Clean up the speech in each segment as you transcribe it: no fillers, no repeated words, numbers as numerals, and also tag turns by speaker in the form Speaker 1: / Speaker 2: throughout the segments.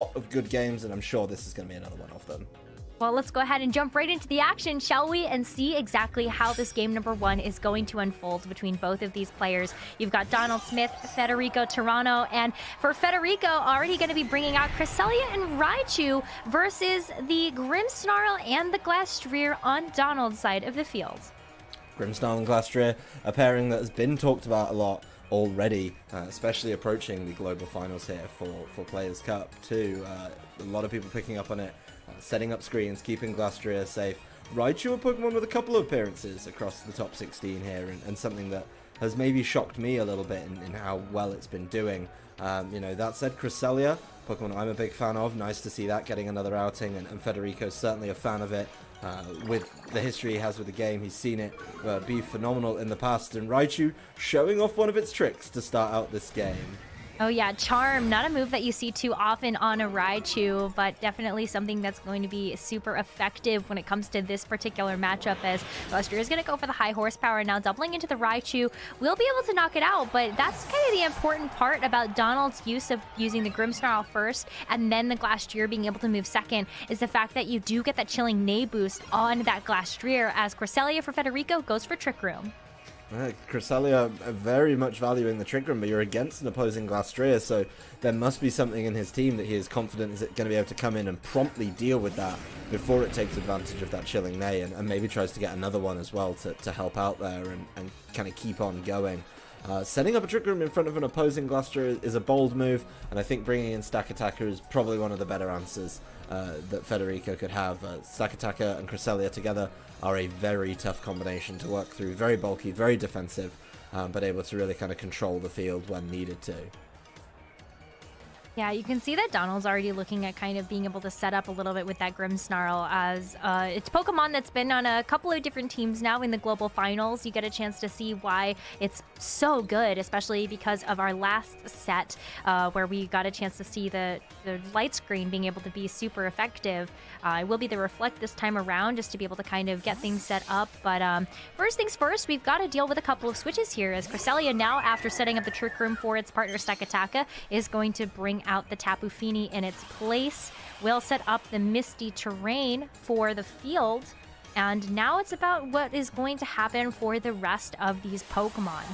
Speaker 1: of good games, and I'm sure this is going to be another one of them.
Speaker 2: Well, let's go ahead and jump right into the action, shall we? And see exactly how this game number 1 is going to unfold between both of these players. You've got Donald Smith, Federico, Turano, and for Federico, already going to be bringing out Cresselia and Raichu versus the Grimmsnarl and the Glastrier on Donald's side of the field.
Speaker 1: Grimmsnarl and Glastrier, a pairing that has been talked about a lot already, especially approaching the global finals here for Players Cup too. A lot of people picking up on it, setting up screens, keeping Glastrier safe. Raichu, a Pokemon with a couple of appearances across the top 16 here, and something that has maybe shocked me a little bit in how well it's been doing. You know, that said, Cresselia, Pokemon I'm a big fan of. Nice to see that getting another outing, and Federico's certainly a fan of it. With the history he has with the game, he's seen it be phenomenal in the past, and Raichu showing off one of its tricks to start out this game.
Speaker 2: Oh yeah, Charm, not a move that you see too often on a Raichu, but definitely something that's going to be super effective when it comes to this particular matchup, as Buster is going to go for the high horsepower, now doubling into the Raichu. We'll be able to knock it out, but that's kind of the important part about Donald's use of using the Grimmsnarl first and then the Glastrier being able to move second, is the fact that you do get that chilling Nay boost on that Glastrier, as Cresselia for Federico goes for Trick Room.
Speaker 1: Cresselia very much valuing the Trick Room, but you're against an opposing Glastrier, so there must be something in his team that he is confident is going to be able to come in and promptly deal with that before it takes advantage of that chilling Neigh, and maybe tries to get another one as well to help out there and kind of keep on going. Setting up a Trick Room in front of an opposing Glastrier is a bold move, and I think bringing in Stack Attacker is probably one of the better answers that Federico could have. Stack Attacker and Cresselia together are a very tough combination to work through. Very bulky, very defensive, but able to really kind of control the field when needed to.
Speaker 2: Yeah, you can see that Donald's already looking at kind of being able to set up a little bit with that Grimmsnarl, as it's Pokemon that's been on a couple of different teams now in the global finals. You get a chance to see why it's so good, especially because of our last set where we got a chance to see the light screen being able to be super effective. It will be the Reflect this time around just to be able to kind of get things set up. But first things first, we've got to deal with a couple of switches here, as Cresselia now, after setting up the Trick Room for its partner Stack Attacker, is going to bring out the Tapu Fini in its place. We'll set up the Misty Terrain for the field, and now it's about what is going to happen for the rest of these Pokemon.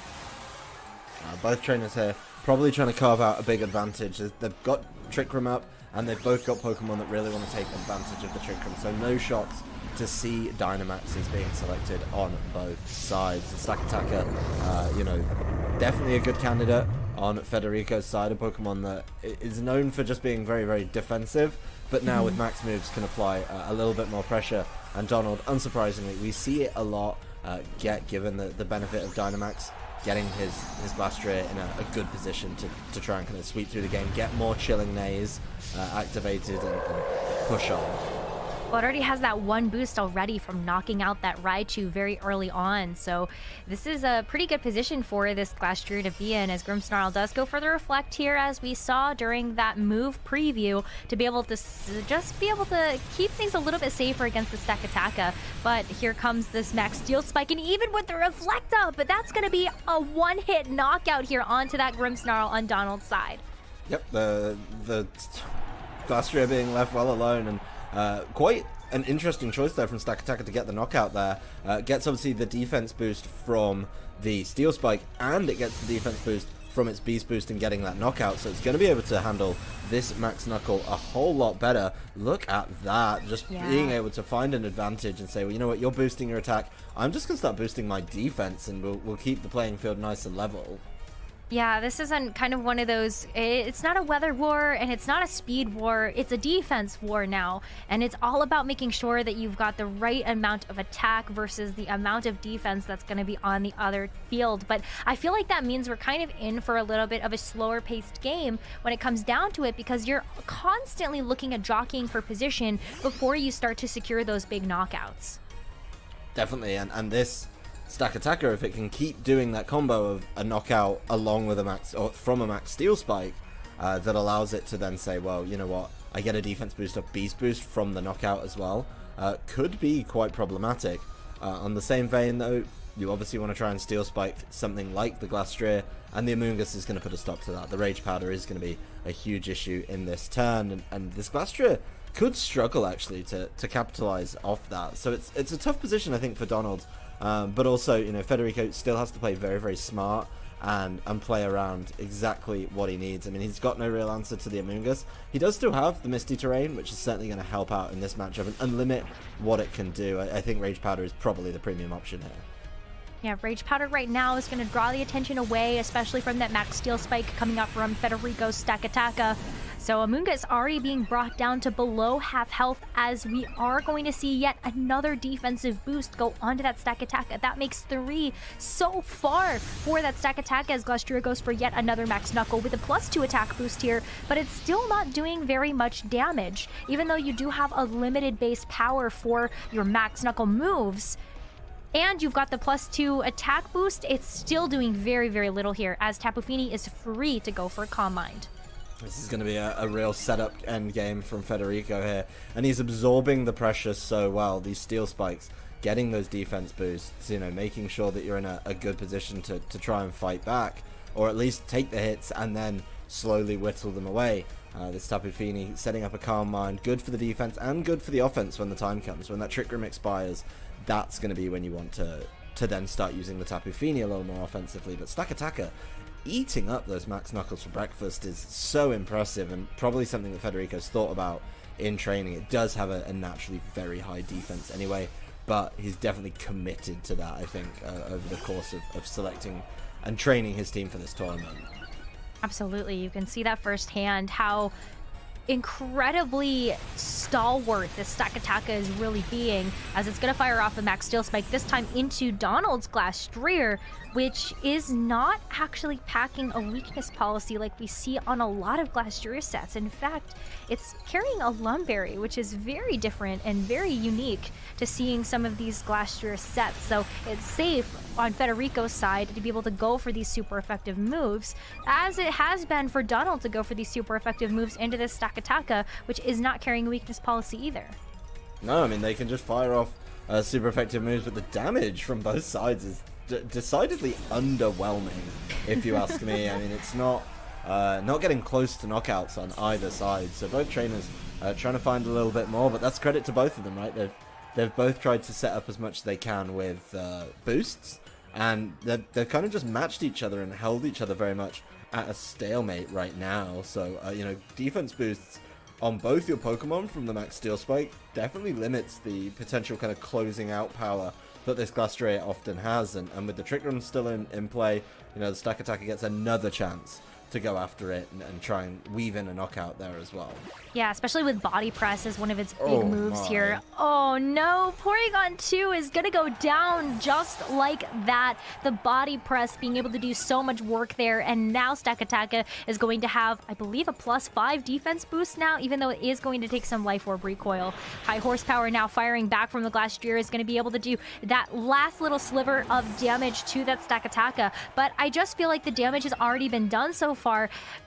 Speaker 1: Both trainers here probably trying to carve out a big advantage. They've got Trick Room up, and they've both got Pokemon that really want to take advantage of the Trick Room, so no shots to see Dynamaxes being selected on both sides. The Stack Attacker, you know, definitely a good candidate on Federico's side, a Pokemon that is known for just being very, very defensive, but now with max moves can apply a little bit more pressure. And Donald, unsurprisingly, we see it a lot, given the benefit of Dynamax, getting his Glastrier in a good position to try and kind of sweep through the game, get more chilling Neighs activated, and push on.
Speaker 2: Well, it already has that one boost already from knocking out that Raichu very early on, so this is a pretty good position for this Glastrier to be in, as Grimmsnarl does go for the Reflect here, as we saw during that move preview, to be able to just be able to keep things a little bit safer against the Stack Attacker. But here comes this Max Steel Spike, and even with the Reflect up, but that's going to be a one-hit knockout here onto that Grimmsnarl on Donald's side.
Speaker 1: Yep, the Glastrier being left well alone, and quite an interesting choice there from Stack Attacker to get the knockout there. Gets obviously the defense boost from the Steel Spike, and it gets the defense boost from its Beast Boost and getting that knockout, so it's going to be able to handle this Max Knuckle a whole lot better. Look at that, just being able to find an advantage and say, well, you know what, you're boosting your attack, I'm just going to start boosting my defense, and we'll keep the playing field nice and level.
Speaker 2: Yeah, this isn't kind of one of those, it's not a weather war and it's not a speed war, it's a defense war now. And it's all about making sure that you've got the right amount of attack versus the amount of defense that's going to be on the other field. But I feel like that means we're kind of in for a little bit of a slower paced game when it comes down to it, because you're constantly looking at jockeying for position before you start to secure those big knockouts.
Speaker 1: Definitely, and this Stack Attacker, if it can keep doing that combo of a knockout along with a max, or from a max Steel Spike, that allows it to then say, well, you know what, I get a defense boost of Beast Boost from the knockout as well, could be quite problematic. On the same vein though, You obviously want to try and Steel Spike something like the Glastrier, and the Amoonguss is going to put a stop to that. The Rage Powder is going to be a huge issue in this turn, and this Glastrier could struggle actually to capitalize off that. So it's a tough position, I think, for Donald, but also, you know, Federico still has to play very, very smart and play around exactly what he needs. I mean, he's got no real answer to the Amoonguss. He does still have the Misty Terrain, which is certainly going to help out in this matchup and limit what it can do. I think Rage Powder is probably the premium option here.
Speaker 2: Yeah, Rage Powder right now is going to draw the attention away, especially from that Max Steel Spike coming up from Federico's Stakataka. So Amoonguss already being brought down to below half health, as we are going to see yet another defensive boost go onto that Stakataka. That makes 3 so far for that Stakataka, as Glastrier goes for yet another Max Knuckle with a +2 attack boost here, but it's still not doing very much damage. Even though you do have a limited base power for your Max Knuckle moves, and you've got the +2 attack boost, it's still doing very, very little here, as Tapu Fini is free to go for Calm Mind.
Speaker 1: This is going to be a real setup end game from Federico here, and he's absorbing the pressure so well. These Steel Spikes, getting those defense boosts, you know, making sure that you're in a good position to try and fight back, or at least take the hits and then slowly whittle them away. This Tapu Fini setting up a Calm Mind, good for the defense and good for the offense when the time comes. When that Trick Room expires, that's going to be when you want to then start using the Tapu Fini a little more offensively. But Stakataka eating up those Max Knuckles for breakfast is so impressive, and probably something that Federico's thought about in training. It does have a naturally very high defense anyway, but he's definitely committed to that, I think, over the course of selecting and training his team for this tournament.
Speaker 2: Absolutely. You can see that firsthand, how incredibly stalwart this Stakataka is really being, as it's going to fire off a Max Steel Spike, this time into Donald's Glastrier, which is not actually packing a weakness policy like we see on a lot of Glastrier sets. In fact, it's carrying a Lumberry, which is very different and very unique to seeing some of these Glastrier sets. So it's safe on Federico's side to be able to go for these super effective moves, as it has been for Donald to go for these super effective moves into this Stakataka, which is not carrying a weakness policy either.
Speaker 1: No, I mean, they can just fire off super effective moves, but the damage from both sides is decidedly underwhelming, if you ask me. I mean, it's not getting close to knockouts on either side, so both trainers trying to find a little bit more, but that's credit to both of them, right? They've both tried to set up as much as they can with boosts, and they've kind of just matched each other and held each other very much at a stalemate right now. So, you know, defense boosts on both your Pokemon from the Max Steel Spike definitely limits the potential kind of closing out power that this Glastrier often has, and with the Trick Room still in play, you know, the Stakataka gets another chance to go after it and try and weave in a knockout there as well.
Speaker 2: Yeah, especially with Body Press as one of its big moves here. Oh no, Porygon 2 is gonna go down just like that. The Body Press being able to do so much work there, and now Stakataka is going to have, I believe, a +5 defense boost now, even though it is going to take some Life Orb recoil. High Horsepower now firing back from the Glastrier is gonna be able to do that last little sliver of damage to that Stakataka, but I just feel like the damage has already been done so far.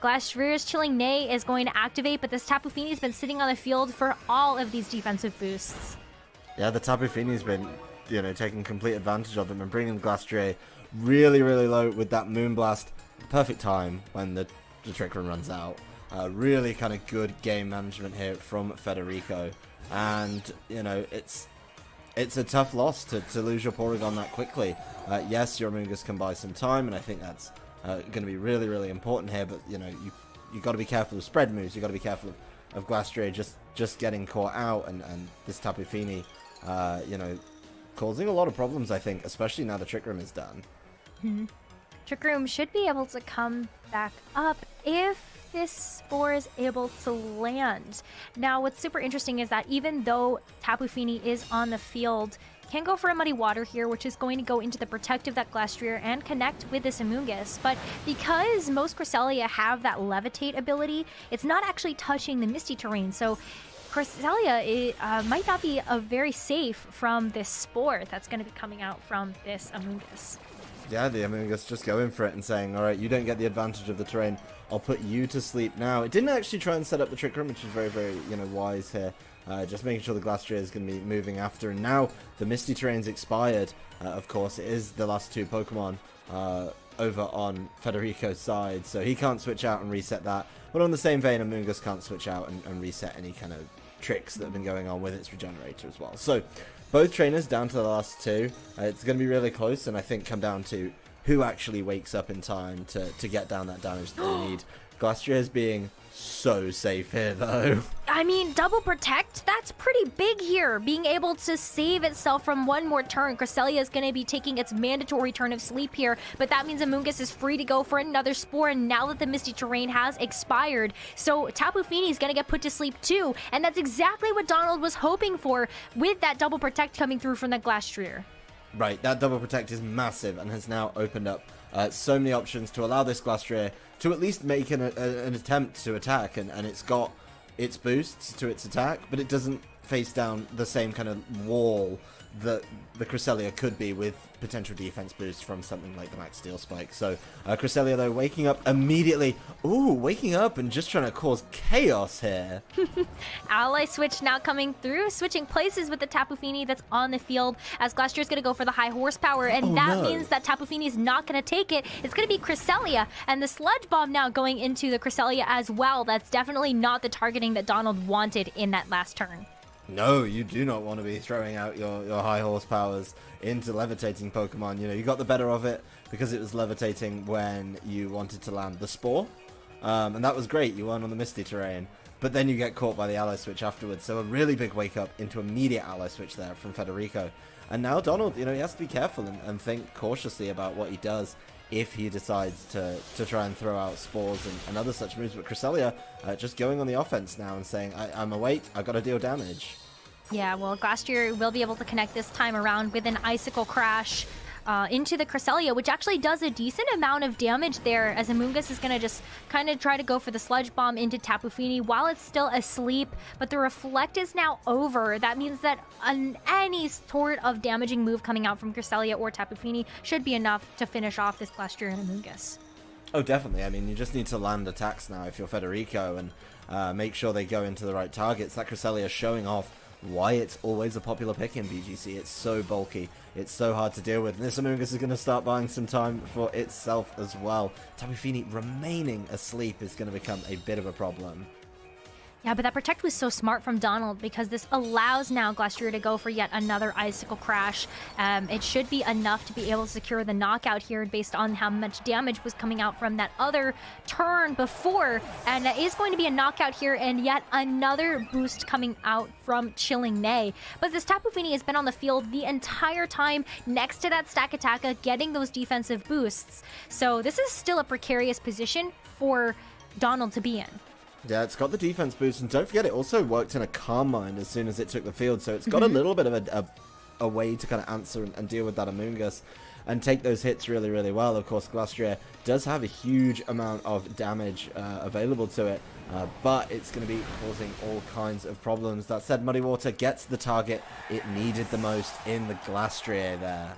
Speaker 2: Glastrier's Chilling Neigh is going to activate, but this Tapu Fini's been sitting on the field for all of these defensive boosts.
Speaker 1: Yeah, the Tapu Fini's been, you know, taking complete advantage of them and bringing the Glastrier really, really low with that Moonblast. Perfect time when the Trick Room runs out. Really kind of good game management here from Federico. And, you know, it's a tough loss to lose your Porygon that quickly. Yes, your Amoonguss can buy some time, and I think that's going to be really, really important here, but, you know, you got to be careful of spread moves. You got to be careful of Glastrier just getting caught out, and this Tapu Fini, you know, causing a lot of problems, I think, especially now the Trick Room is done.
Speaker 2: Trick Room should be able to come back up if this Spore is able to land. Now, what's super interesting is that even though Tapu Fini is on the field, can go for a Muddy Water here, which is going to go into the Protective that Glastrier and connect with this Amoonguss. But because most Cresselia have that Levitate ability, it's not actually touching the Misty Terrain. So Cresselia might not be very safe from this Spore that's going to be coming out from this Amoonguss.
Speaker 1: Yeah, the Amoongus just going for it and saying, alright, you don't get the advantage of the terrain, I'll put you to sleep now. It didn't actually try and set up the Trick Room, which is very, very, wise here. Just making sure the Glastrier is going to be moving after. And now the Misty Terrain's expired. Of course, it is the last two Pokemon over on Federico's side, so he can't switch out and reset that. But on the same vein, Amoongus can't switch out and reset any kind of tricks that have been going on with its regenerator as well. So both trainers down to the last two. It's going to be really close, and I think come down to who actually wakes up in time to get down that damage that they need. Glastrier's being so safe here, though.
Speaker 2: I mean, double protect, that's pretty big here. Being able to save itself from one more turn. Cresselia is going to be taking its mandatory turn of sleep here, but that means Amoongus is free to go for another Spore, and now that the Misty Terrain has expired, so Tapu Fini is going to get put to sleep too, and that's exactly what Donald was hoping for with that double protect coming through from the Glastrier.
Speaker 1: Right, that double protect is massive and has now opened up so many options to allow this Glastrier to at least make an attempt to attack, and it's got its boosts to its attack, but it doesn't face down the same kind of wall that the Cresselia could be with potential defense boost from something like the Max Steel Spike. So Cresselia, though, waking up immediately. Ooh, waking up and just trying to cause chaos here.
Speaker 2: Ally switch now coming through, switching places with the Tapu Fini that's on the field, as Glastier's going to go for the high horsepower, and means that Tapu Fini is not going to take it. It's going to be Cresselia, and the Sludge Bomb now going into the Cresselia as well. That's definitely not the targeting that Donald wanted in that last turn.
Speaker 1: No, you do not want to be throwing out your high horsepowers into levitating Pokemon. You got the better of it because it was levitating when you wanted to land the Spore. And that was great. You won on the Misty Terrain. But then you get caught by the Ally Switch afterwards. So a really big wake up into immediate Ally Switch there from Federico. And now Donald, he has to be careful and think cautiously about what he does if he decides to try and throw out Spores and other such moves. But Cresselia just going on the offense now and saying, I'm awake, I've got to deal damage.
Speaker 2: Yeah, well, Glastrier will be able to connect this time around with an Icicle Crash into the Cresselia, which actually does a decent amount of damage there, as Amoongus is going to just kind of try to go for the Sludge Bomb into Tapu Fini while it's still asleep, but the Reflect is now over. That means that any sort of damaging move coming out from Cresselia or Tapu Fini should be enough to finish off this Glastrier and Amoongus.
Speaker 1: Oh, definitely. I mean, you just need to land attacks now if you're Federico and make sure they go into the right targets. That Cresselia is showing off why it's always a popular pick in VGC. It's so bulky, it's so hard to deal with, and this Amoongus is going to start buying some time for itself as well. Tapu Fini remaining asleep is going to become a bit of a problem.
Speaker 2: Yeah, but that Protect was so smart from Donald, because this allows now Glastrier to go for yet another Icicle Crash. It should be enough to be able to secure the knockout here based on how much damage was coming out from that other turn before. And that is going to be a knockout here, and yet another boost coming out from Chilling Neigh. But this Tapu Fini has been on the field the entire time next to that Stakataka, getting those defensive boosts. So this is still a precarious position for Donald to be in.
Speaker 1: Yeah, it's got the defense boost, and don't forget it also worked in a Calm Mind as soon as it took the field, so it's got a little bit of a way to kind of answer and deal with that Amoongus and take those hits really, really well. Of course, Glastrier does have a huge amount of damage available to it, but it's going to be causing all kinds of problems. That said, Muddy Water gets the target it needed the most in the Glastrier there.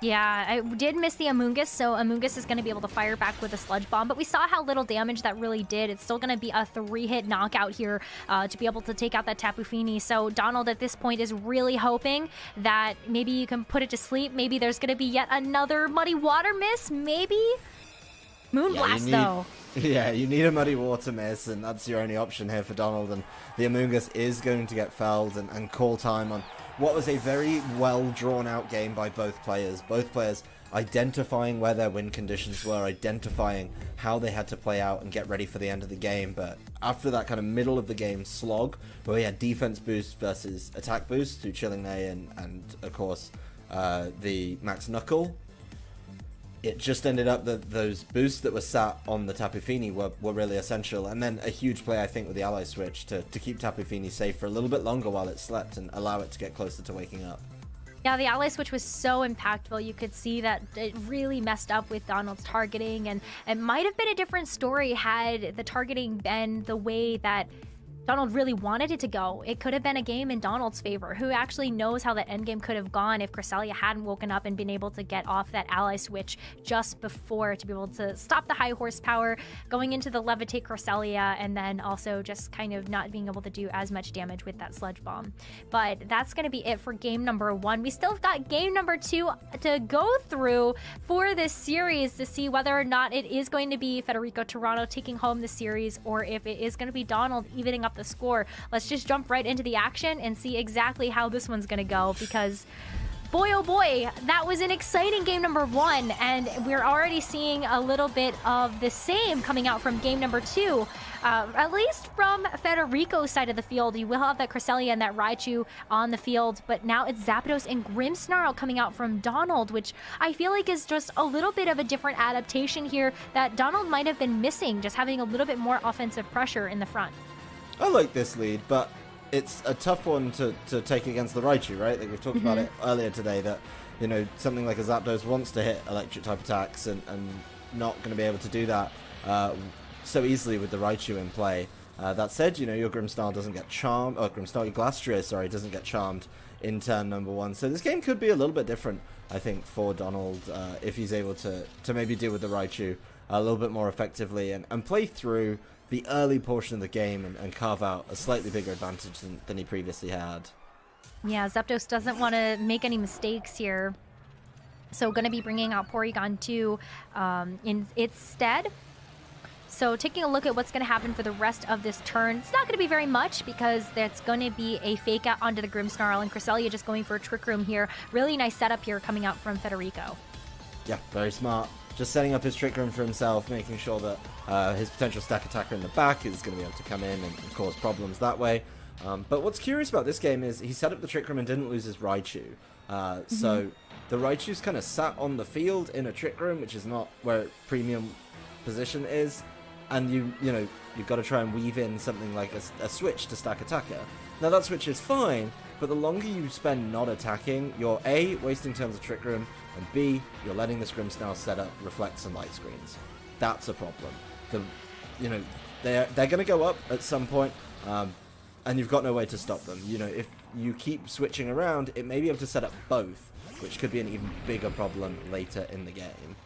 Speaker 2: Yeah, I did miss the Amoongus, so Amoongus is going to be able to fire back with a Sludge Bomb, but we saw how little damage that really did. It's still going to be a 3-hit knockout here to be able to take out that Tapu Fini. So Donald at this point is really hoping that maybe you can put it to sleep. Maybe there's going to be yet another Muddy Water miss, maybe? Moonblast, though.
Speaker 1: Yeah, you need a Muddy Water miss, and that's your only option here for Donald, and the Amoongus is going to get felled and call time on what was a very well drawn out game by both players. Both players identifying where their win conditions were, identifying how they had to play out and get ready for the end of the game. But after that kind of middle of the game slog, where we had defense boost versus attack boost through Chilling Neigh and of course the Max Knuckle, it just ended up that those boosts that were sat on the Tapu Fini were really essential. And then a huge play, I think, with the Ally Switch to keep Tapu Fini safe for a little bit longer while it slept and allow it to get closer to waking up.
Speaker 2: Yeah, the Ally Switch was so impactful. You could see that it really messed up with Donald's targeting, and it might have been a different story had the targeting been the way that Donald really wanted it to go. It could have been a game in Donald's favor. Who actually knows how the endgame could have gone if Cresselia hadn't woken up and been able to get off that ally switch just before to be able to stop the high horsepower, going into the levitate Cresselia, and then also just kind of not being able to do as much damage with that sludge bomb. But that's going to be it for game number 1. We still have got game number 2 to go through for this series to see whether or not it is going to be Federico Turano taking home the series or if it is going to be Donald evening up the score. Let's just jump right into the action and see exactly how this one's going to go, because boy, oh boy, that was an exciting game number 1, and we're already seeing a little bit of the same coming out from game number 2. At least from Federico's side of the field, you will have that Cresselia and that Raichu on the field, but now it's Zapdos and Grimmsnarl coming out from Donald, which I feel like is just a little bit of a different adaptation here that Donald might have been missing, just having a little bit more offensive pressure in the front.
Speaker 1: I like this lead, but it's a tough one to take against the Raichu, right? Like we've talked about it earlier today, that, you know, something like a Zapdos wants to hit electric type attacks and not going to be able to do that so easily with the Raichu in play. That said, you know, your Grimmsnarl doesn't get charmed, or Grimmsnarl, your Glastrier, sorry, doesn't get charmed in turn number 1. So this game could be a little bit different, I think, for Donald if he's able to maybe deal with the Raichu a little bit more effectively and play through the early portion of the game and carve out a slightly bigger advantage than he previously had.
Speaker 2: Yeah, Zapdos doesn't want to make any mistakes here. So going to be bringing out Porygon 2 in its stead. So taking a look at what's going to happen for the rest of this turn, it's not going to be very much because that's going to be a fake out onto the Grimmsnarl, and Cresselia just going for a Trick Room here. Really nice setup here coming out from Federico.
Speaker 1: Yeah, very smart. Just setting up his Trick Room for himself, making sure that his potential stack attacker in the back is going to be able to come in and cause problems that way. But what's curious about this game is he set up the Trick Room and didn't lose his Raichu. So the Raichu's kind of sat on the field in a Trick Room, which is not where premium position is. And you've got to try and weave in something like a switch to stack attacker. Now that switch is fine, but the longer you spend not attacking, you're A, wasting turns of Trick Room, and B, you're letting this Grimmsnarl set up reflect some light screens. That's a problem. They're going to go up at some point, and you've got no way to stop them. You know, if you keep switching around, it may be able to set up both, which could be an even bigger problem later in the game.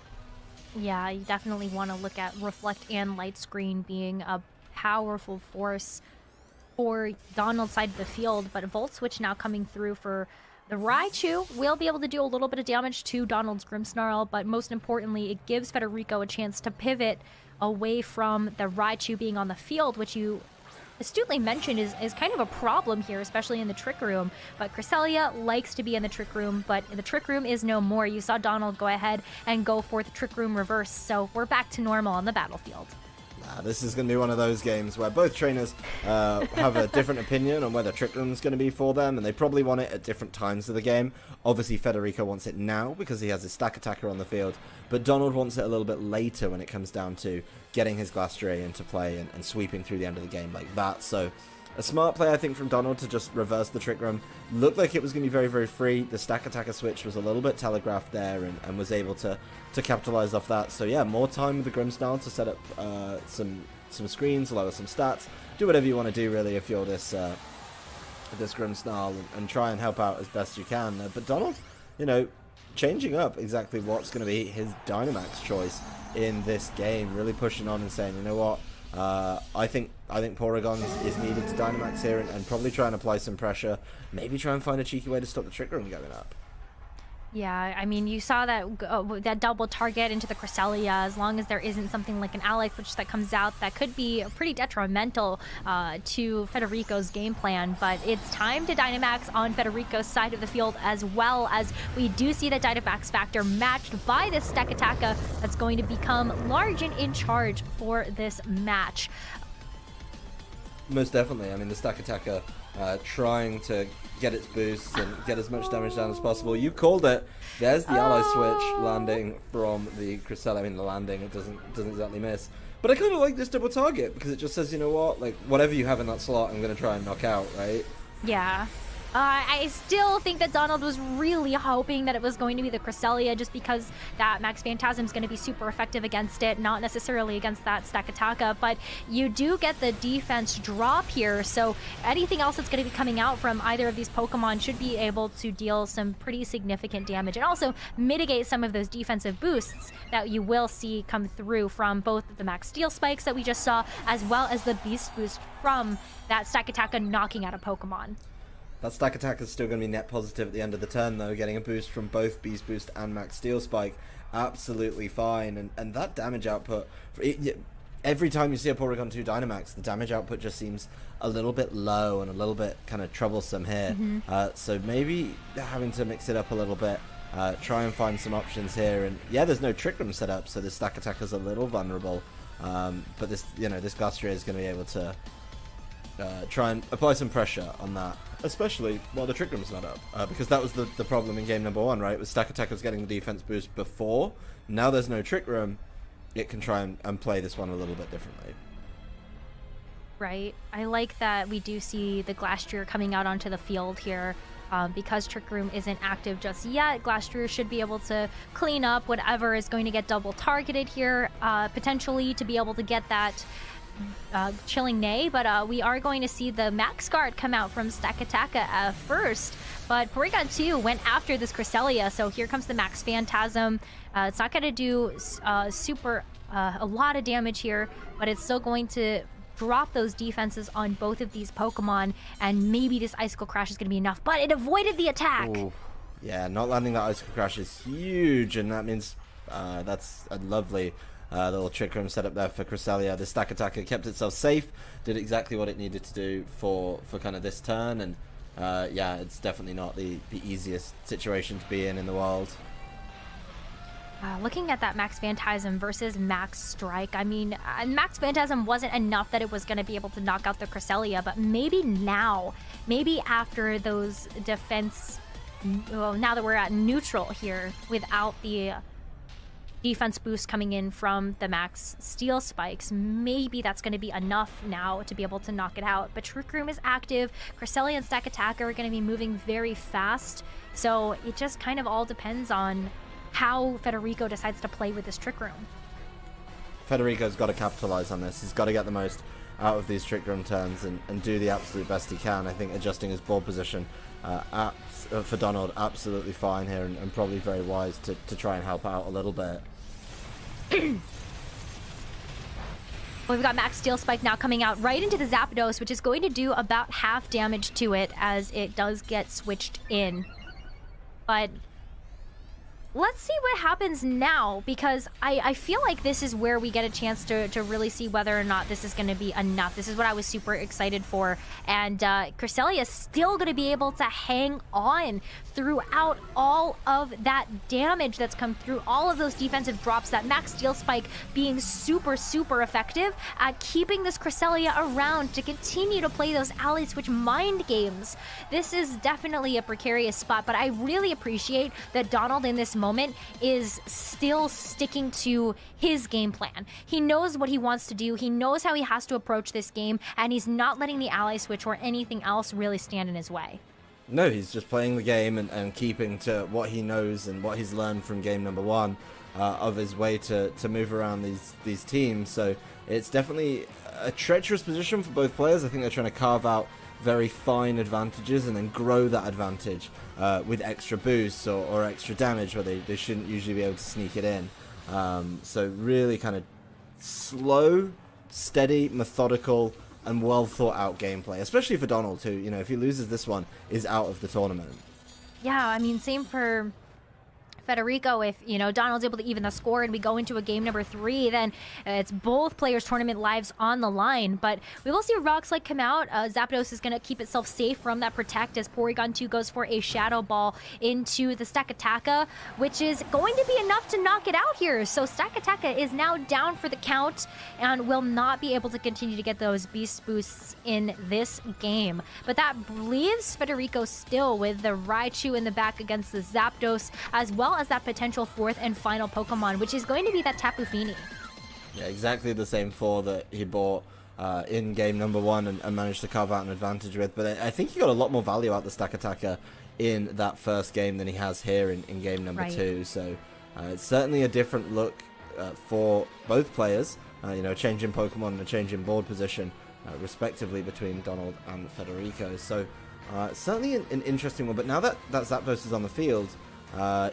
Speaker 2: Yeah, you definitely want to look at Reflect and Light Screen being a powerful force for Donald's side of the field, but Volt Switch now coming through for the Raichu will be able to do a little bit of damage to Donald's Grimmsnarl, but most importantly, it gives Federico a chance to pivot away from the Raichu being on the field, which you astutely mentioned is kind of a problem here, especially in the Trick Room. But Cresselia likes to be in the Trick Room, but the Trick Room is no more. You saw Donald go ahead and go for the Trick Room reverse, so we're back to normal on the battlefield.
Speaker 1: This is going to be one of those games where both trainers have a different opinion on whether Trick Room is going to be for them, and they probably want it at different times of the game. Obviously, Federico wants it now because he has his stack attacker on the field, but Donald wants it a little bit later when it comes down to getting his Glastrier into play and sweeping through the end of the game like that. So a smart play, I think, from Donald to just reverse the Trick Room. Looked like it was going to be very, very free. The stack attacker switch was a little bit telegraphed there and was able to capitalize off that. So yeah, more time with the Grimmsnarl to set up some screens, lower some stats. Do whatever you want to do, really, if you're this Grimmsnarl, and try and help out as best you can. But Donald, changing up exactly what's going to be his Dynamax choice in this game, really pushing on and saying, you know what, I think Porygon is needed to Dynamax here and probably try and apply some pressure. Maybe try and find a cheeky way to stop the Trick Room going up.
Speaker 2: Yeah, I mean, you saw that double target into the Cresselia. As long as there isn't something like an Ally Switch that comes out, that could be pretty detrimental to Federico's game plan. But it's time to Dynamax on Federico's side of the field, as well as we do see that Dynamax factor matched by this Stack Attacker that's going to become large and in charge for this match.
Speaker 1: Most definitely. I mean, the Stack Attacker trying to get its boosts and get as much damage down as possible. You called it. There's the Ally Switch landing from the Cresselia. I mean, the landing, it doesn't exactly miss. But I kind of like this double target because it just says, you know what, like, whatever you have in that slot, I'm going to try and knock out, right?
Speaker 2: Yeah. I still think that Donald was really hoping that it was going to be the Cresselia, just because that Max Phantasm is going to be super effective against it, not necessarily against that Stakataka, but you do get the defense drop here, so anything else that's going to be coming out from either of these Pokemon should be able to deal some pretty significant damage, and also mitigate some of those defensive boosts that you will see come through from both the Max Steel Spikes that we just saw, as well as the Beast Boost from that Stakataka knocking out a Pokemon.
Speaker 1: That stack attack is still going to be net positive at the end of the turn, though, getting a boost from both Beast Boost and Max Steel Spike. Absolutely fine. And that damage output, every time you see a Porygon 2 Dynamax, the damage output just seems a little bit low and a little bit kind of troublesome here. So maybe having to mix it up a little bit, try and find some options here. And yeah, there's no Trick Room set up, so this stack attack is a little vulnerable. But this, this Glastrier is going to be able to try and apply some pressure on that, especially while the Trick Room's not up, because that was the problem in game number 1, right? With Stack Attack was getting the defense boost before. Now there's no Trick Room, it can try and play this one a little bit differently.
Speaker 2: Right. I like that we do see the Glastrier coming out onto the field here. Because Trick Room isn't active just yet, Glastrier should be able to clean up whatever is going to get double targeted here, potentially to be able to get that Chilling Neigh, but we are going to see the Max Guard come out from Stakataka first, but Porygon 2 went after this Cresselia, so here comes the Max Phantasm. It's not going to do a lot of damage here, but it's still going to drop those defenses on both of these Pokemon, and maybe this Icicle Crash is going to be enough, but it avoided the attack.
Speaker 1: Ooh. Yeah, not landing that Icicle Crash is huge, and that means that's a lovely little Trick Room setup there for Cresselia. The Stack Attacker kept itself safe, did exactly what it needed to do for kind of this turn, and yeah, it's definitely not the easiest situation to be in the world.
Speaker 2: Looking at that Max Phantasm versus Max Strike, I mean, Max Phantasm wasn't enough that it was going to be able to knock out the Cresselia, but maybe now, maybe after those defense, well, now that we're at neutral here without the defense boost coming in from the Max Steel Spikes, maybe that's going to be enough now to be able to knock it out. But Trick Room is active, Cresselia and Stack Attacker are going to be moving very fast, so it just kind of all depends on how Federico decides to play with this Trick Room.
Speaker 1: Federico's got to capitalize on this. He's got to get the most out of these Trick Room turns and do the absolute best he can. I think adjusting his ball position for Donald, absolutely fine here, and probably very wise to try and help out a little bit.
Speaker 2: We've got Max Steel Spike now coming out right into the Zapdos, which is going to do about half damage to it as it does get switched in. But let's see what happens now, because I feel like this is where we get a chance to really see whether or not this is going to be enough. This is what I was super excited for. And Cresselia is still going to be able to hang on throughout all of that damage that's come through, all of those defensive drops, that Max Steel Spike being super, super effective at keeping this Cresselia around to continue to play those ally switch mind games. This is definitely a precarious spot, but I really appreciate that Donald in this moment is still sticking to his game plan. He knows what he wants to do, he knows how he has to approach this game, and he's not letting the ally switch or anything else really stand in his way.
Speaker 1: No, he's just playing the game and keeping to what he knows and what he's learned from game number 1 of his way to move around these teams. So it's definitely a treacherous position for both players. I think they're trying to carve out very fine advantages and then grow that advantage with extra boosts or extra damage where they shouldn't usually be able to sneak it in. So really kind of slow, steady, methodical, and well thought out gameplay, especially for Donald too. If he loses this one, is out of the tournament.
Speaker 2: Yeah, I mean, same for Federico. If Donald's able to even the score and we go into a game number 3, then it's both players' tournament lives on the line. But we will see Rock Slide come out. Zapdos is going to keep itself safe from that protect as Porygon 2 goes for a Shadow Ball into the Stakataka, which is going to be enough to knock it out here. So Stakataka is now down for the count and will not be able to continue to get those Beast Boosts in this game. But that leaves Federico still with the Raichu in the back against the Zapdos, as well as that potential 4th and final Pokemon, which is going to be that Tapu Fini.
Speaker 1: Yeah, exactly the same 4 that he bought in game number 1 and managed to carve out an advantage with. But I think he got a lot more value out the stack attacker in that first game than he has here in game number 2. So it's certainly a different look for both players. A change in Pokemon and a change in board position, respectively, between Donald and Federico. So certainly an interesting one. But now that Zapdos is on the field,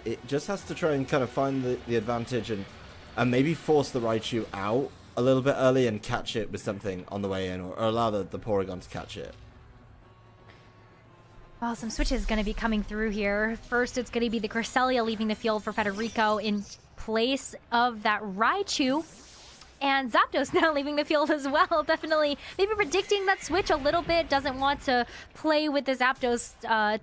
Speaker 1: it just has to try and kind of find the advantage and maybe force the Raichu out a little bit early and catch it with something on the way in, or allow the Porygon to catch it.
Speaker 2: Well, some switches going to be coming through here. First, it's going to be the Cresselia leaving the field for Federico in place of that Raichu. And Zapdos now leaving the field as well. Definitely maybe predicting that switch a little bit. Doesn't want to play with the Zapdos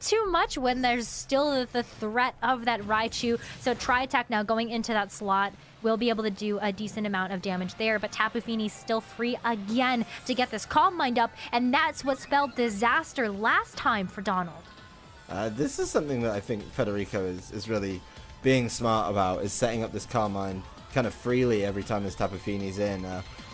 Speaker 2: too much when there's still the threat of that Raichu. So Tri-Attack now going into that slot. Will be able to do a decent amount of damage there. But Tapu Fini's still free again to get this Calm Mind up. And that's what spelled disaster last time for Donald.
Speaker 1: This is something that I think Federico is really being smart about, is setting up this Calm Mind kind of freely every time this Tapu Fini's in.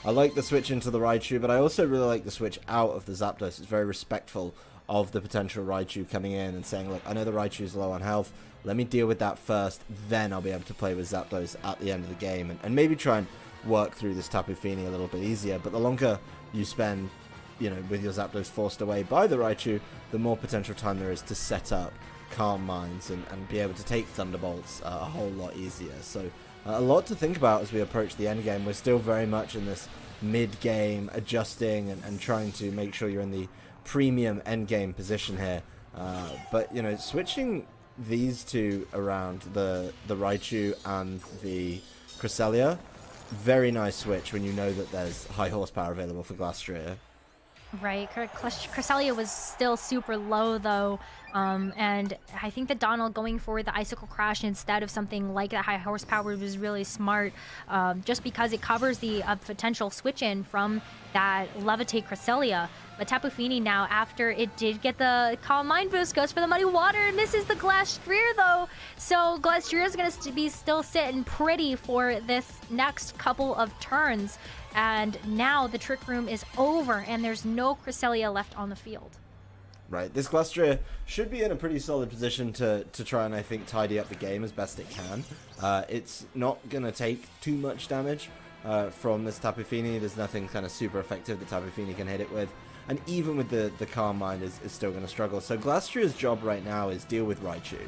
Speaker 1: I like the switch into the Raichu, but I also really like the switch out of the Zapdos. It's very respectful of the potential Raichu coming in and saying, look, I know the Raichu's low on health. Let me deal with that first, then I'll be able to play with Zapdos at the end of the game and maybe try and work through this Tapu Fini a little bit easier. But the longer you spend, with your Zapdos forced away by the Raichu, the more potential time there is to set up Calm Minds and be able to take Thunderbolts a whole lot easier. So a lot to think about as we approach the end game. We're still very much in this mid-game adjusting and trying to make sure you're in the premium end game position here. But switching these two around, the Raichu and the Cresselia, very nice switch when you know that there's high horsepower available for Glastrier.
Speaker 2: Right, Cresselia was still super low though, and I think that Donald going for the Icicle Crash instead of something like that high horsepower was really smart, just because it covers the potential switch in from that Levitate Cresselia. But Tapu Fini now, after it did get the Calm Mind boost, goes for the Muddy Water and misses the Glastrier though. So Glastrier is going to be still sitting pretty for this next couple of turns. And now the Trick Room is over and there's no Cresselia left on the field.
Speaker 1: Right, this Glastrier should be in a pretty solid position to try and, I think, tidy up the game as best it can. It's not going to take too much damage from this Tapu Fini. There's nothing kind of super effective that Tapu Fini can hit it with. And even with the Calm Mind is still going to struggle. So Glastrier's job right now is deal with Raichu.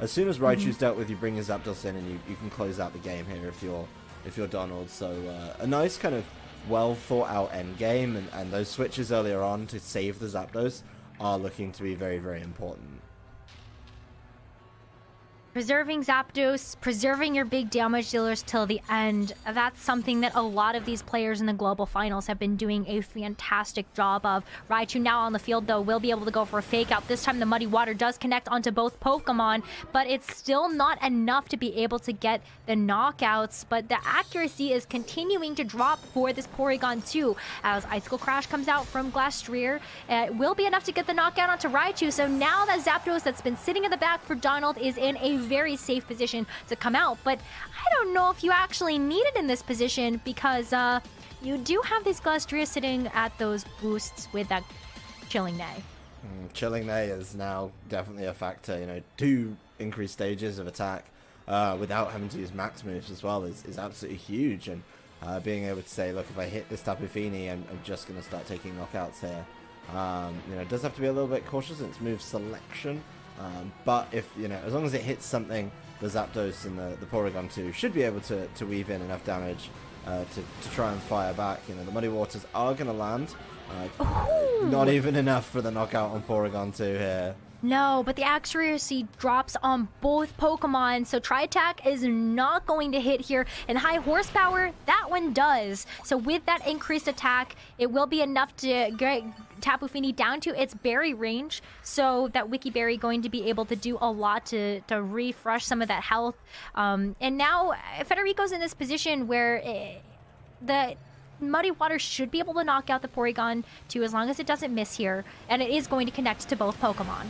Speaker 1: As soon as Raichu's dealt with, you bring your Zapdos in and you can close out the game here if you're Donald. So a nice kind of well thought out end game, and those switches earlier on to save the Zapdos are looking to be very, very important.
Speaker 2: Preserving Zapdos, preserving your big damage dealers till the end. That's something that a lot of these players in the global finals have been doing a fantastic job of. Raichu now on the field, though, will be able to go for a fake out. This time the Muddy Water does connect onto both Pokemon, but it's still not enough to be able to get the knockouts. But the accuracy is continuing to drop for this Porygon too. As Icicle Crash comes out from Glastrier, it will be enough to get the knockout onto Raichu. So now that Zapdos that's been sitting in the back for Donald is in a very safe position to come out, but I don't know if you actually need it in this position because you do have this Glastrier sitting at those boosts with that Chilling Neigh.
Speaker 1: Chilling Neigh is now definitely a factor. 2 increased stages of attack without having to use max moves as well is absolutely huge, and being able to say, look, if I hit this Tapu Fini, I'm just going to start taking knockouts here. It does have to be a little bit cautious in its move selection. But if, as long as it hits something, the Zapdos and the Porygon 2 should be able to weave in enough damage to try and fire back. The Muddy Waters are going to land. Not even enough for the knockout on Porygon 2 here.
Speaker 2: No, but the accuracy drops on both Pokemon, so Tri-Attack is not going to hit here. And high horsepower, that one does. So with that increased attack, it will be enough to get Tapu Fini down to its berry range, so that Wiki Berry going to be able to do a lot to refresh some of that health. And now Federico's in this position where the Muddy Water should be able to knock out the Porygon 2 as long as it doesn't miss here, and it is going to connect to both Pokemon.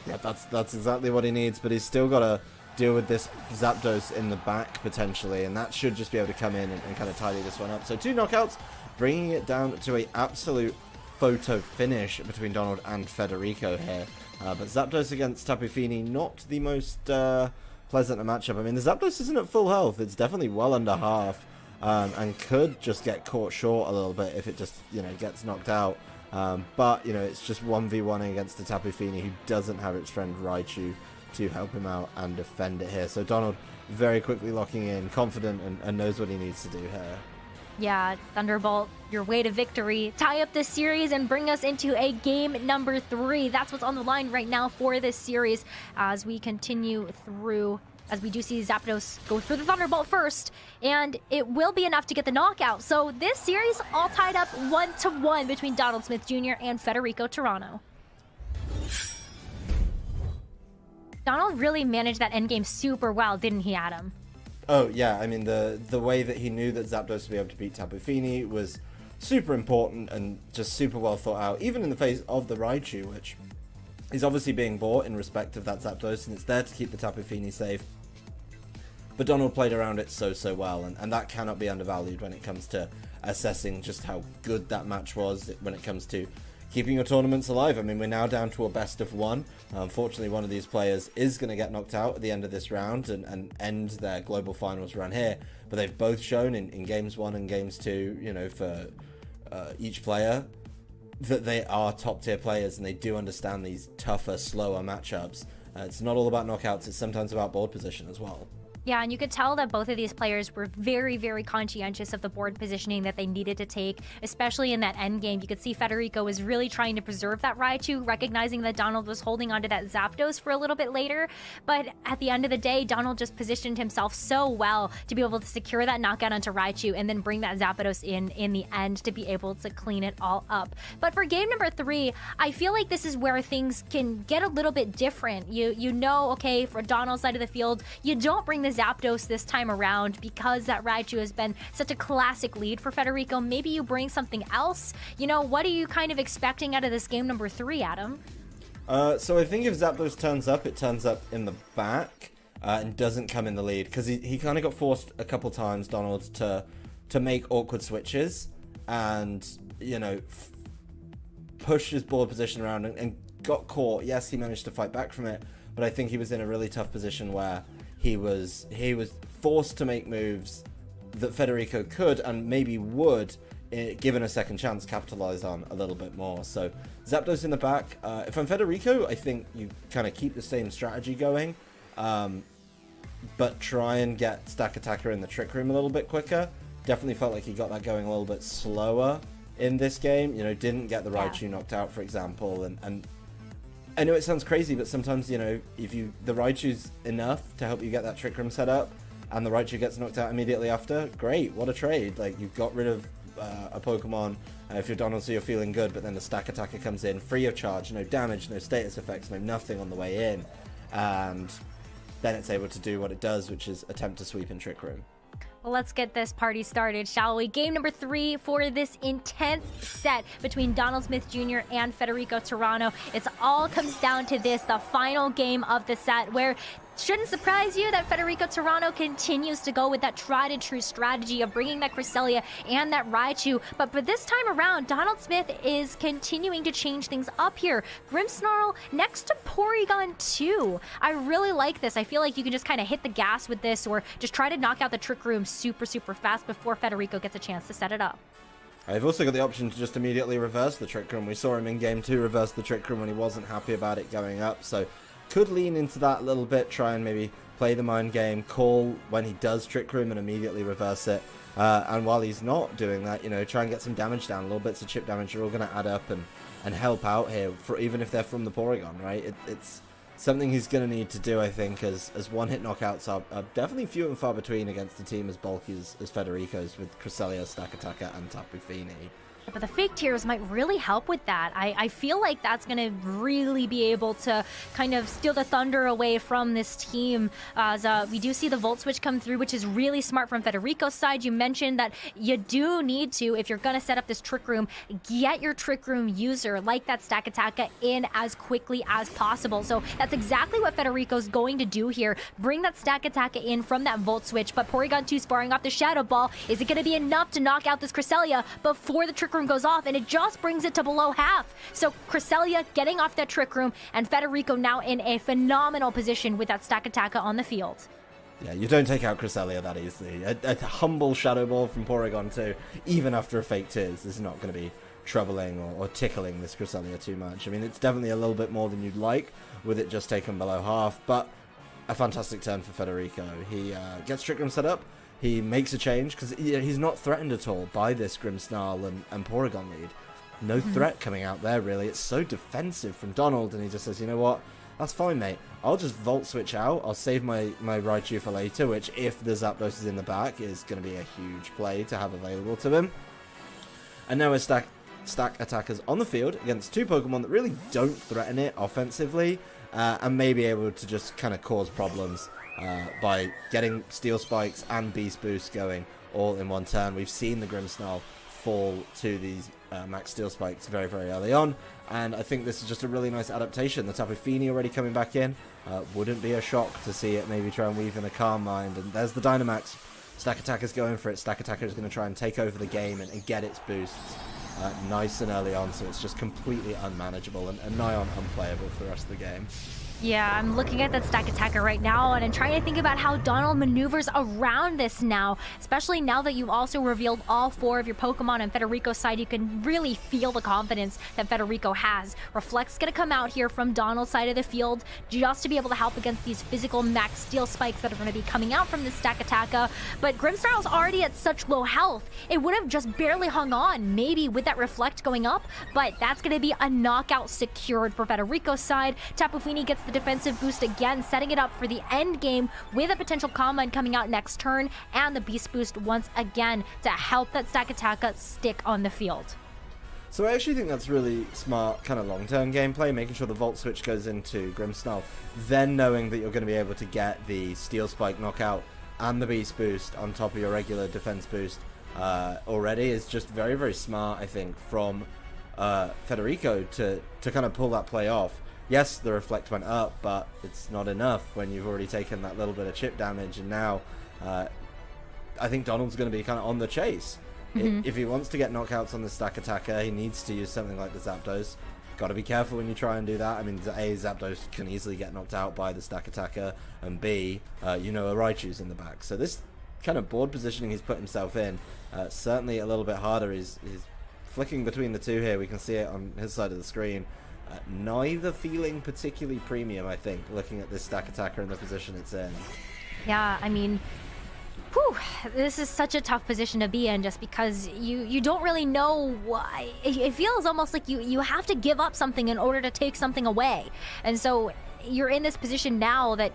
Speaker 1: Yeah, that's exactly what he needs, but he's still got to deal with this Zapdos in the back potentially, and that should just be able to come in and kind of tidy this one up. So 2 knockouts bringing it down to a absolute photo finish between Donald and Federico here. But Zapdos against Tapu Fini, not the most pleasant a matchup. I mean, the Zapdos isn't at full health. It's definitely well under half, and could just get caught short a little bit if it just, gets knocked out. But, it's just 1v1 against the Tapu Fini, who doesn't have its friend Raichu to help him out and defend it here. So Donald very quickly locking in, confident, and knows what he needs to do here.
Speaker 2: Yeah, Thunderbolt, your way to victory. Tie up this series and bring us into a game number 3. That's what's on the line right now for this series as we continue through, as we do see Zapdos go through the Thunderbolt first, and it will be enough to get the knockout. So this series all tied up 1-1 between Donald Smith Jr. and Federico Turano. Donald really managed that endgame super well, didn't he, Adam?
Speaker 1: Oh, yeah, I mean, the way that he knew that Zapdos would be able to beat Tapu Fini was super important and just super well thought out, even in the face of the Raichu, which is obviously being bought in respect of that Zapdos, and it's there to keep the Tapu Fini safe. But Donald played around it so well, and that cannot be undervalued when it comes to assessing just how good that match was, when it comes to keeping your tournaments alive. I mean, we're now down to a best of 1. Unfortunately, one of these players is going to get knocked out at the end of this round and end their global finals run here. But they've both shown in games 1 and games 2, for each player, that they are top tier players and they do understand these tougher, slower matchups. It's not all about knockouts, it's sometimes about board position as well.
Speaker 2: Yeah, and you could tell that both of these players were very, very conscientious of the board positioning that they needed to take, especially in that end game. You could see Federico was really trying to preserve that Raichu, recognizing that Donald was holding onto that Zapdos for a little bit later. But at the end of the day, Donald just positioned himself so well to be able to secure that knockout onto Raichu and then bring that Zapdos in the end to be able to clean it all up. But for game number 3, I feel like this is where things can get a little bit different. You know, okay, for Donald's side of the field, you don't bring the Zapdos this time around because that Raichu has been such a classic lead for Federico. Maybe you bring something else. What are you kind of expecting out of this game number 3, Adam?
Speaker 1: So I think if Zapdos turns up, it turns up in the back and doesn't come in the lead, because he kind of got forced a couple times, Donald, to make awkward switches and, push his board position around and got caught. Yes, he managed to fight back from it, but I think he was in a really tough position where he was forced to make moves that Federico could and maybe would, given a second chance, capitalize on a little bit more. So Zapdos in the back. If I'm Federico, I think you kind of keep the same strategy going, but try and get Stack Attacker in the Trick Room a little bit quicker. Definitely felt like he got that going a little bit slower in this game. Didn't get the Raichu knocked out, for example, and I know it sounds crazy, but sometimes, if the Raichu's enough to help you get that Trick Room set up, and the Raichu gets knocked out immediately after, great, what a trade. Like, you've got rid of a Pokemon, if you're Donald, so you're feeling good, but then the Stack Attacker comes in, free of charge, no damage, no status effects, no nothing on the way in, and then it's able to do what it does, which is attempt to sweep in Trick Room.
Speaker 2: Well, let's get this party started, shall we? Game number 3 for this intense set between Donald Smith Jr. and Federico Turano. It all comes down to this, the final game of the set, where shouldn't surprise you that Federico Turano continues to go with that tried and true strategy of bringing that Cresselia and that Raichu. But for this time around, Donald Smith is continuing to change things up here. Grimmsnarl next to Porygon 2. I really like this. I feel like you can just kind of hit the gas with this or just try to knock out the Trick Room super fast before Federico gets a chance to set it up.
Speaker 1: I've also got the option to just immediately reverse the Trick Room. We saw him in Game 2 reverse the Trick Room when he wasn't happy about it going up, so could lean into that a little bit, try and maybe play the mind game, call when he does Trick Room and immediately reverse it. And while he's not doing that, try and get some damage down. Little bits of chip damage are all going to add up and help out here, even if they're from the Porygon, right? It's something he's going to need to do, I think, as one-hit knockouts are definitely few and far between against a team as bulky as Federico's, with Cresselia, Stack Attacker, and Tapu Fini.
Speaker 2: But the fake tears might really help with that. I feel like that's going to really be able to kind of steal the thunder away from this team. As we do see the Volt Switch come through, which is really smart from Federico's side. You mentioned that you do need to, if you're going to set up this Trick Room, get your Trick Room user like that Stakataka in as quickly as possible. So that's exactly what Federico's going to do here. Bring that Stakataka in from that Volt Switch, but Porygon 2 sparring off the Shadow Ball. Is it going to be enough to knock out this Cresselia before the Trick Room goes off? And it just brings it to below half. So Cresselia getting off that Trick Room, and Federico now in a phenomenal position with that Stakataka on the field.
Speaker 1: Yeah, you don't take out Cresselia that easily. A humble Shadow Ball from Porygon 2, even after a fake tears, is not going to be troubling or tickling this Cresselia too much. I mean, it's definitely a little bit more than you'd like, with it just taken below half, but a fantastic turn for Federico. He gets Trick Room set up, he makes a change, because he's not threatened at all by this Grimmsnarl and Porygon lead. No threat coming out there, really. It's so defensive from Donald, and he just says, you know what, that's fine, mate. I'll just Volt Switch out, I'll save my Raichu for later, which, if the Zapdos is in the back, is going to be a huge play to have available to him. And now we're stack attackers on the field against two Pokemon that really don't threaten it offensively, and may be able to just kind of cause problems by getting Steel Spikes and Beast Boost going all in one turn. We've seen the Grimmsnarl fall to these Max Steel Spikes very, very early on, and I think this is just a really nice adaptation. The Tapu Fini already coming back in. Wouldn't be a shock to see it maybe try and weave in a Calm Mind, and there's the Dynamax. Stakataka's going for it. Stakataka is going to try and take over the game and get its boosts nice and early on, so it's just completely unmanageable and nigh on unplayable for the rest of the game.
Speaker 2: Yeah, I'm looking at that Stakataka right now, and I'm trying to think about how Donald maneuvers around this now, especially now that you've also revealed all four of your Pokemon on Federico's side. You can really feel the confidence that Federico has. Reflect's going to come out here from Donald's side of the field just to be able to help against these physical Max Steel Spikes that are going to be coming out from this Stakataka, but Grimmsnarl's already at such low health. It would have just barely hung on, maybe with that Reflect going up, but that's going to be a knockout secured for Federico's side. Tapu Fini gets the defensive boost again, setting it up for the end game with a potential Calm Mind coming out next turn, and the Beast Boost once again to help that Stakataka stick on the field.
Speaker 1: So I actually think that's really smart kind of long-term gameplay, making sure the Volt Switch goes into Grimmsnarl, then knowing that you're going to be able to get the Steel Spike knockout and the Beast Boost on top of your regular defense boost already is just very, very smart, I think, from Federico to kind of pull that play off. Yes, the Reflect went up, but it's not enough when you've already taken that little bit of chip damage, and now I think Donald's going to be kind of on the chase. If he wants to get knockouts on the Stakataka, he needs to use something like the Zapdos. Got to be careful when you try and do that. I mean, A, Zapdos can easily get knocked out by the Stakataka, and B, a Raichu's in the back. So this kind of board positioning he's put himself in, certainly a little bit harder. He's flicking between the two here. We can see it on his side of the screen. Neither feeling particularly premium, I think, looking at this Stakataka and the position it's in.
Speaker 2: Yeah, I mean, whew, this is such a tough position to be in, just because you don't really know why. It feels almost like you have to give up something in order to take something away. And so you're in this position now that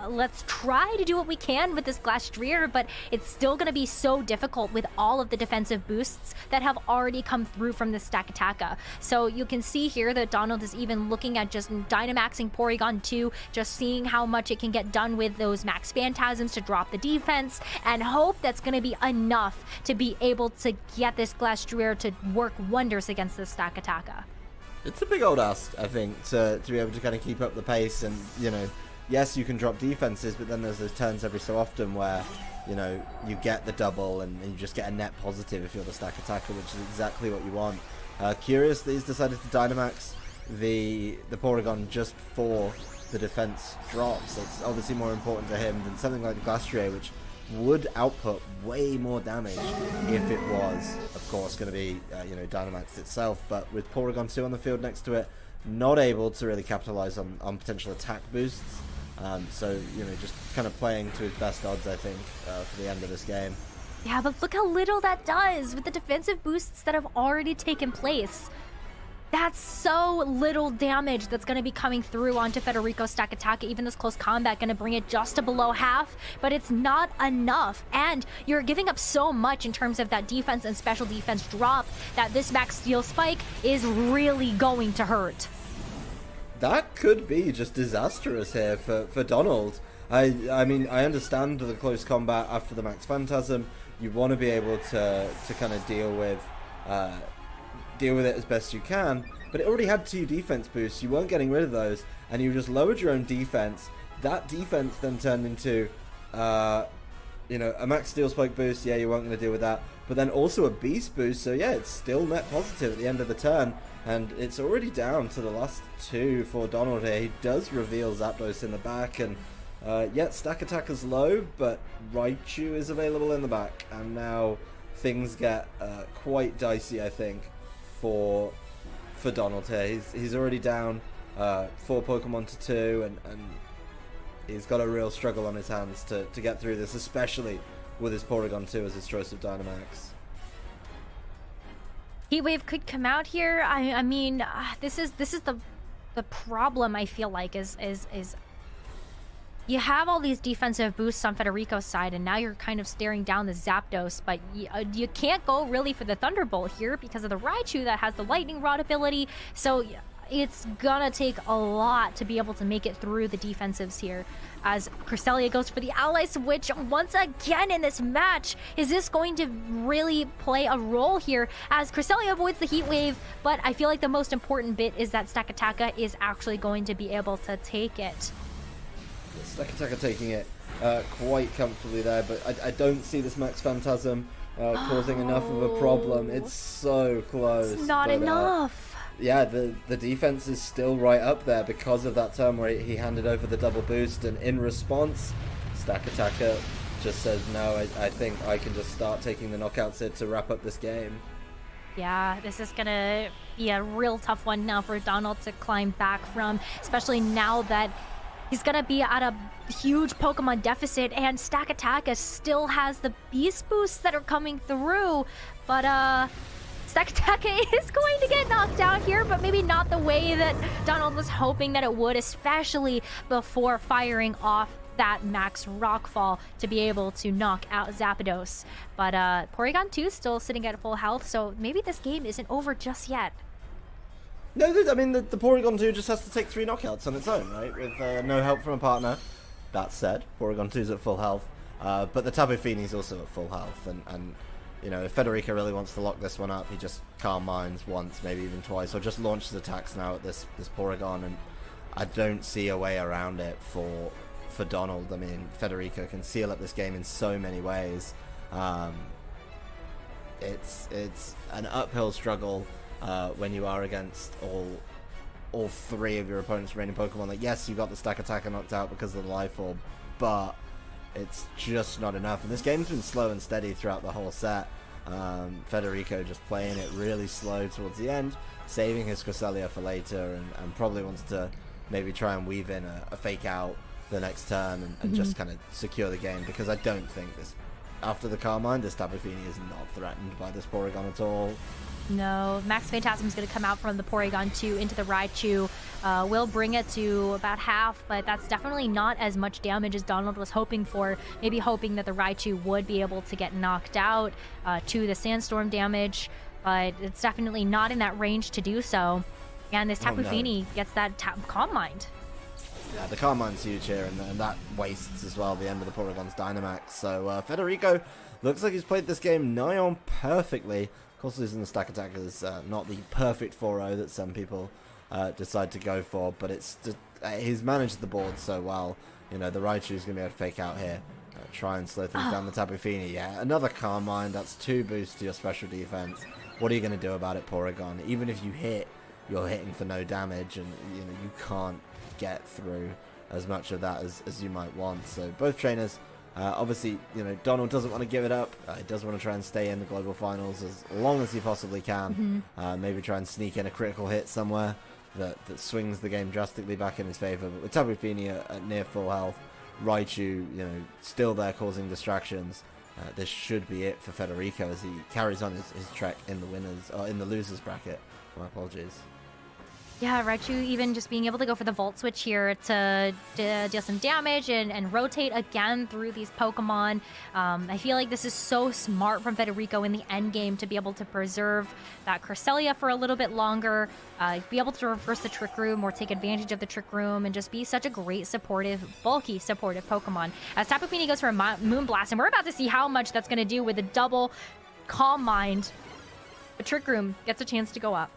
Speaker 2: let's try to do what we can with this Glastrier, but it's still going to be so difficult with all of the defensive boosts that have already come through from the Stakataka. So you can see here that Donald is even looking at just Dynamaxing Porygon 2, just seeing how much it can get done with those Max Phantasms to drop the defense, and hope that's going to be enough to be able to get this Glastrier to work wonders against the Stakataka.
Speaker 1: It's a big old ask, I think, to be able to kind of keep up the pace. And, yes, you can drop defenses, but then there's those turns every so often where, you get the double and you just get a net positive if you're the Stakataka, which is exactly what you want. Curious that he's decided to Dynamax the Porygon just for the defense drops. It's obviously more important to him than something like the Glastrier, which would output way more damage if it was, of course, going to be, Dynamax itself. But with Porygon 2 on the field next to it, not able to really capitalize on potential attack boosts. So, just kind of playing to his best odds, I think, for the end of this game.
Speaker 2: Yeah, but look how little that does with the defensive boosts that have already taken place. That's so little damage that's going to be coming through onto Federico Stakataka. Even this close combat going to bring it just to below half, but it's not enough. And you're giving up so much in terms of that defense and special defense drop that this max steel spike is really going to hurt.
Speaker 1: That could be just disastrous here for Donald. I mean, I understand the close combat after the Max Phantasm. You want to be able to kind of deal with it as best you can, but it already had 2 defense boosts. You weren't getting rid of those, and you just lowered your own defense. That defense then turned into, you know, a Max Steel Spike boost. Yeah, you weren't going to deal with that, but then also a Beast boost. So yeah, it's still net positive at the end of the turn, and it's already down to the last 2 for Donald here. He does reveal Zapdos in the back, and yeah, Stack Attack is low, but Raichu is available in the back, and now things get quite dicey, I think, for Donald here. He's already down 4 Pokemon to 2, and he's got a real struggle on his hands to get through this, especially with his Porygon 2 as his choice of Dynamax.
Speaker 2: Heat Wave could come out here. I mean, this is the problem. I feel like is you have all these defensive boosts on Federico's side, and now you're kind of staring down the Zapdos, but you can't go really for the Thunderbolt here because of the Raichu that has the Lightning Rod ability. So it's gonna take a lot to be able to make it through the defensives here. As Cresselia goes for the Ally Switch once again in this match. Is this going to really play a role here? As Cresselia avoids the Heat Wave, but I feel like the most important bit is that Stakataka is actually going to be able to take it.
Speaker 1: Stakataka taking it quite comfortably there, but I don't see this Max Phantasm causing enough of a problem. It's so close.
Speaker 2: It's not enough.
Speaker 1: Yeah, the defense is still right up there because of that turn where he handed over the double boost, and in response, Stakataka just says, no, I think I can just start taking the knockouts here to wrap up this game.
Speaker 2: Yeah, this is gonna be a real tough one now for Donald to climb back from, especially now that he's gonna be at a huge Pokemon deficit, and Stakataka still has the Beast boosts that are coming through. But Stakataka is going to get knocked out here, but maybe not the way that Donald was hoping that it would, especially before firing off that Max Rockfall to be able to knock out Zapdos. But Porygon 2 still sitting at full health, so maybe this game isn't over just yet.
Speaker 1: No, I mean, the Porygon 2 just has to take 3 knockouts on its own, right? With no help from a partner. That said, Porygon 2's at full health, but the Tapu Fini's also at full health, and you know, if Federico really wants to lock this one up, he just Calm Minds once, maybe even twice, or just launches attacks now at this Porygon, and I don't see a way around it for Donald. I mean, Federico can seal up this game in so many ways. It's an uphill struggle when you are against all 3 of your opponent's remaining Pokemon. Like, yes, you got the Stack Attacker knocked out because of the Life Orb, but it's just not enough. And this game's been slow and steady throughout the whole set. Federico just playing it really slow towards the end, saving his Cresselia for later, and probably wants to maybe try and weave in a fake out the next turn and just kind of secure the game, because I don't think this, after the Carmine, this Tapu Fini is not threatened by this Porygon at all.
Speaker 2: No, Max Phantasm is going to come out from the Porygon 2 into the Raichu. Will bring it to about half, but that's definitely not as much damage as Donald was hoping for. Maybe hoping that the Raichu would be able to get knocked out to the Sandstorm damage, but it's definitely not in that range to do so. And this Tapu Fini gets that Calm Mind.
Speaker 1: Yeah, the Calm Mind's huge here, and that wastes as well the end of the Porygon's Dynamax. So Federico looks like he's played this game nigh on perfectly. Of course, losing the Stack Attack is not the perfect 4-0 that some people decide to go for, but it's just, he's managed the board so well. You know, the Raichu's going to be able to fake out here. Try and slow things down the Tapu Fini. Yeah, another Calm Mind. That's 2 boosts to your special defense. What are you going to do about it, Porygon? Even if you hit, you're hitting for no damage, and you know you can't get through as much of that as you might want. So both trainers, obviously, you know, Donald doesn't want to give it up. He does want to try and stay in the global finals as long as he possibly can. Maybe try and sneak in a critical hit somewhere that swings the game drastically back in his favor. But with Tapu Fini at near full health, Raichu, you know, still there causing distractions, this should be it for Federico as he carries on his trek in the winners or in the losers bracket. My apologies.
Speaker 2: Yeah, Raichu even just being able to go for the Volt Switch here to deal some damage and rotate again through these Pokemon. I feel like this is so smart from Federico in the end game to be able to preserve that Cresselia for a little bit longer, be able to reverse the Trick Room or take advantage of the Trick Room, and just be such a great supportive, bulky supportive Pokemon. As Tapu Fini goes for a Moonblast, and we're about to see how much that's going to do with a double Calm Mind. The Trick Room gets a chance to go up.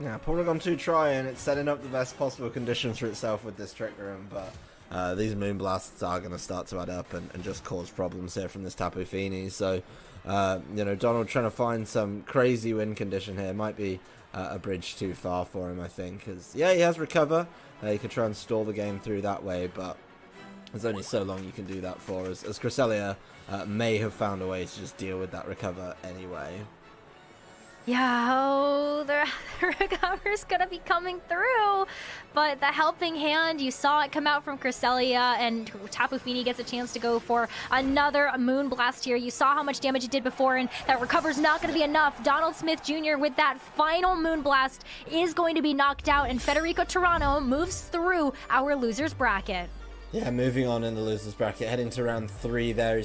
Speaker 1: Yeah, Porygon 2 trying, it's setting up the best possible conditions for itself with this Trick Room, but these Moonblasts are going to start to add up and just cause problems here from this Tapu Fini. So, you know, Donald trying to find some crazy win condition here might be a bridge too far for him, I think. Because, yeah, he has Recover. He could try and stall the game through that way, but there's only so long you can do that for, as Cresselia may have found a way to just deal with that Recover anyway.
Speaker 2: Yeah, oh, the recover's gonna be coming through, but the helping hand, you saw it come out from Cresselia, and Tapu Fini gets a chance to go for another Moonblast here. You saw how much damage it did before, and that recover's not gonna be enough. Donald Smith Jr. with that final Moonblast is going to be knocked out, and Federico Turano moves through our losers bracket.
Speaker 1: Yeah, moving on in the losers bracket, heading to round 3 there.